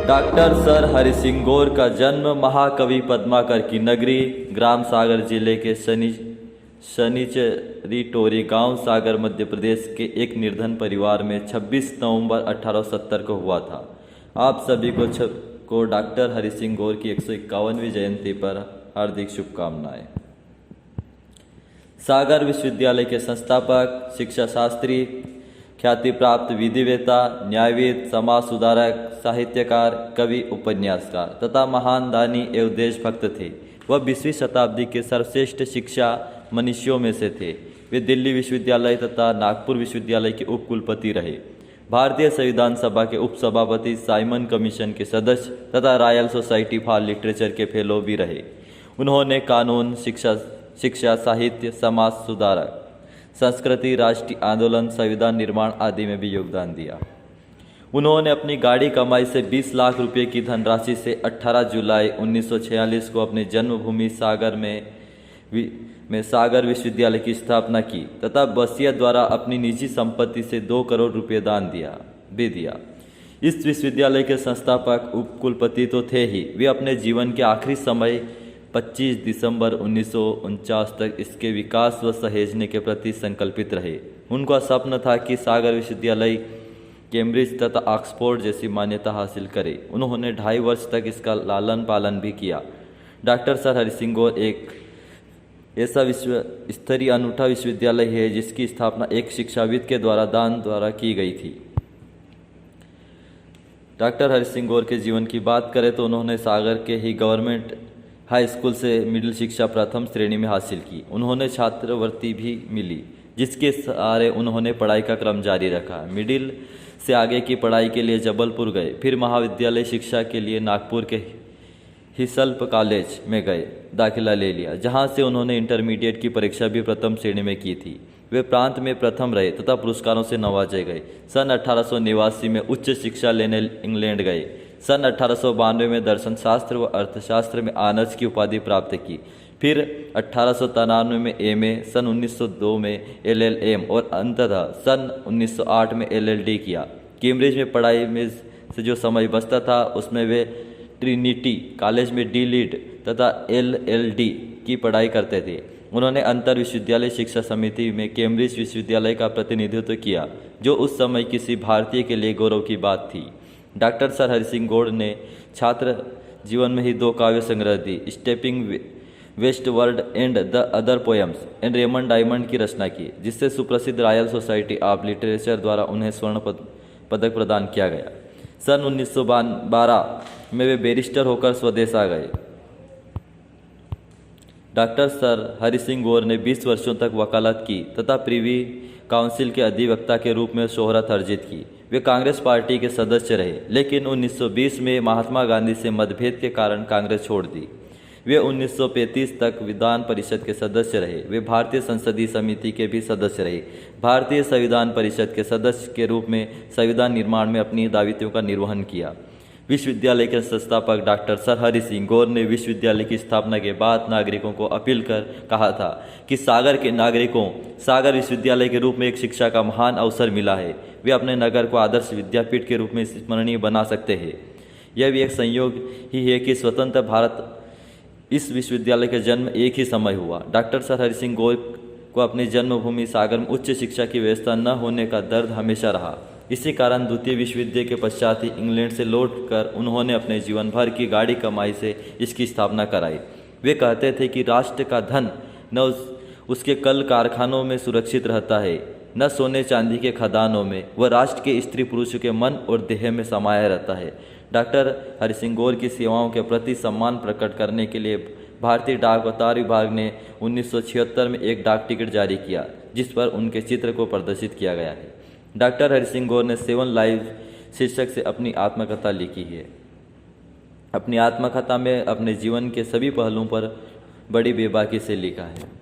Doctor sir Hari Singh गौर का जन्म महाकवि पद्माकर की नगरी ग्राम सागर जिले के शनिचरी टोरी गांव सागर मध्य प्रदेश के एक निर्धन परिवार में 26 नवंबर 1870 को हुआ था। आप सभी को डॉक्टर हरि सिंह गौर की 151वीं जयंती पर हार्दिक शुभकामनाएं। सागर विश्वविद्यालय के संस्थापक, शिक्षा शास्त्री, ख्याति प्राप्त विधिवेता, न्यायविद, समाज सुधारक, साहित्यकार, कवि, उपन्यासकार तथा महान दानी एवं देशभक्त थे। वह 20वीं शताब्दी के सर्वश्रेष्ठ शिक्षा मनीषियों में से थे। वे दिल्ली विश्वविद्यालय तथा नागपुर विश्वविद्यालय के उपकुलपति रहे। भारतीय संविधान सभा के उपसभापति, साइमन कमीशन के सदस्य तथा रॉयल सोसाइटी फॉर लिटरेचर के फेलो भी रहे। उन्होंने कानून, शिक्षा, साहित्य, समाज सुधारक, संस्कृति, राष्ट्रीय आंदोलन, संविधान निर्माण आदि में भी योगदान दिया। उन्होंने अपनी गाड़ी कमाई से 20 लाख रुपए की धनराशि से 18 जुलाई 1946 को अपने जन्मभूमि सागर में सागर विश्वविद्यालय की स्थापना की तथा वसीयत द्वारा अपनी निजी संपत्ति से 2 करोड़ रुपए दान दिया। इस विश्वविद्यालय के संस्थापक उपकुलपति तो थे ही, वे अपने जीवन के आखिरी समय 25 दिसंबर 1949 तक इसके विकास व सहेजने के प्रति संकल्पित रहे। उनका स्वप्न था कि सागर विश्वविद्यालय कैम्ब्रिज तथा ऑक्सफोर्ड जैसी मान्यता हासिल करे। उन्होंने 2.5 वर्ष तक इसका लालन पालन भी किया। डॉक्टर सर हरि सिंह गौर एक ऐसा विश्व स्तरीय अनूठा विश्वविद्यालय है जिसकी स्थापना एक शिक्षाविद के दान द्वारा की गई थी। डॉक्टर हरि सिंह गौर के जीवन की बात करें तो उन्होंने सागर के ही गवर्नमेंट हाई स्कूल से मिडिल शिक्षा प्रथम श्रेणी में हासिल की। उन्होंने छात्रवृत्ति भी मिली, जिसके सहारे उन्होंने पढ़ाई का क्रम जारी रखा। मिडिल से आगे की पढ़ाई के लिए जबलपुर गए, फिर महाविद्यालय शिक्षा के लिए नागपुर के हिसल्प कॉलेज में गए, दाखिला ले लिया, जहां से उन्होंने इंटरमीडिएट की परीक्षा भी प्रथम श्रेणी में की थी। वे प्रांत में प्रथम रहे तथा पुरस्कारों से नवाजे गए। सन 1889 में उच्च शिक्षा लेने इंग्लैंड गए। सन 1892 में दर्शन शास्त्र व अर्थशास्त्र में ऑनर्स की उपाधि प्राप्त की। फिर 1893 में एमए, सन 1902 में एलएलएम और अंततः सन 1908 में एलएलडी किया। कैम्ब्रिज में पढ़ाई में से जो समय बचता था उसमें वे ट्रिनिटी कॉलेज में डी.लिट तथा एलएलडी की पढ़ाई करते थे। उन्होंने अंतर विश्वविद्यालय शिक्षा समिति में कैम्ब्रिज विश्वविद्यालय का प्रतिनिधित्व किया, जो उस समय किसी भारतीय के लिए गौरव की बात थी। डॉक्टर सर हरि सिंह गौर ने छात्र जीवन में ही 2 काव्य संग्रह दी, stepping westward and the other poems and Raymond Diamond की रचना की, जिससे सुप्रसिद्ध रॉयल सोसाइटी ऑफ लिटरेचर द्वारा उन्हें स्वर्ण पदक प्रदान किया गया। सन 1912 में वे बैरिस्टर होकर स्वदेश आ गए। डॉक्टर सर हरि सिंह गौर ने 20 वर्षों तक वकालत की तथा प्रिवी काउंसिल के अधिवक्ता के रूप में शोहरत अर्जित की। वे कांग्रेस पार्टी के सदस्य रहे, लेकिन 1920 में महात्मा गांधी से मतभेद के कारण कांग्रेस छोड़ दी। वे 1935 तक विधान परिषद के सदस्य रहे। वे भारतीय संसदीय समिति के भी सदस्य रहे। भारतीय संविधान परिषद के सदस्य के रूप में संविधान निर्माण में अपनी दायित्वों का निर्वहन किया। विश्वविद्यालय के संस्थापक डॉक्टर सर हरि सिंह गौर ने विश्वविद्यालय की स्थापना के बाद नागरिकों को अपील कर कहा था कि सागर के नागरिकों सागर विश्वविद्यालय के रूप में एक शिक्षा का महान अवसर मिला है। वे अपने नगर को आदर्श विद्यापीठ के रूप में स्मरणीय बना सकते हैं। यह भी एक संयोग ही है कि स्वतंत्र भारत इस विश्वविद्यालय का जन्म एक ही समय हुआ। डॉक्टर सर हरि सिंह गौर को अपनी जन्मभूमि सागर में उच्च शिक्षा की व्यवस्था न होने का दर्द हमेशा रहा। इसी कारण द्वितीय विश्व युद्ध के पश्चात ही इंग्लैंड से लौटकर उन्होंने अपने जीवन भर की गाड़ी कमाई से इसकी स्थापना कराई। वे कहते थे कि राष्ट्र का धन न उसके कल कारखानों में सुरक्षित रहता है, न सोने चांदी के खदानों में, वह राष्ट्र के स्त्री पुरुषों के मन और देह में समाया रहता है। डॉक्टर हरि सिंह गौर की सेवाओं के प्रति सम्मान प्रकट करने के लिए भारतीय डाक वतार विभाग ने 1976 में एक डाक टिकट जारी किया, जिस पर उनके चित्र को प्रदर्शित किया गया है। डॉक्टर हरि सिंह गौर ने 7 लाइव शीर्षक से अपनी आत्मकथा लिखी है। अपनी आत्मकथा में अपने जीवन के सभी पहलुओं पर बड़ी बेबाकी से लिखा है।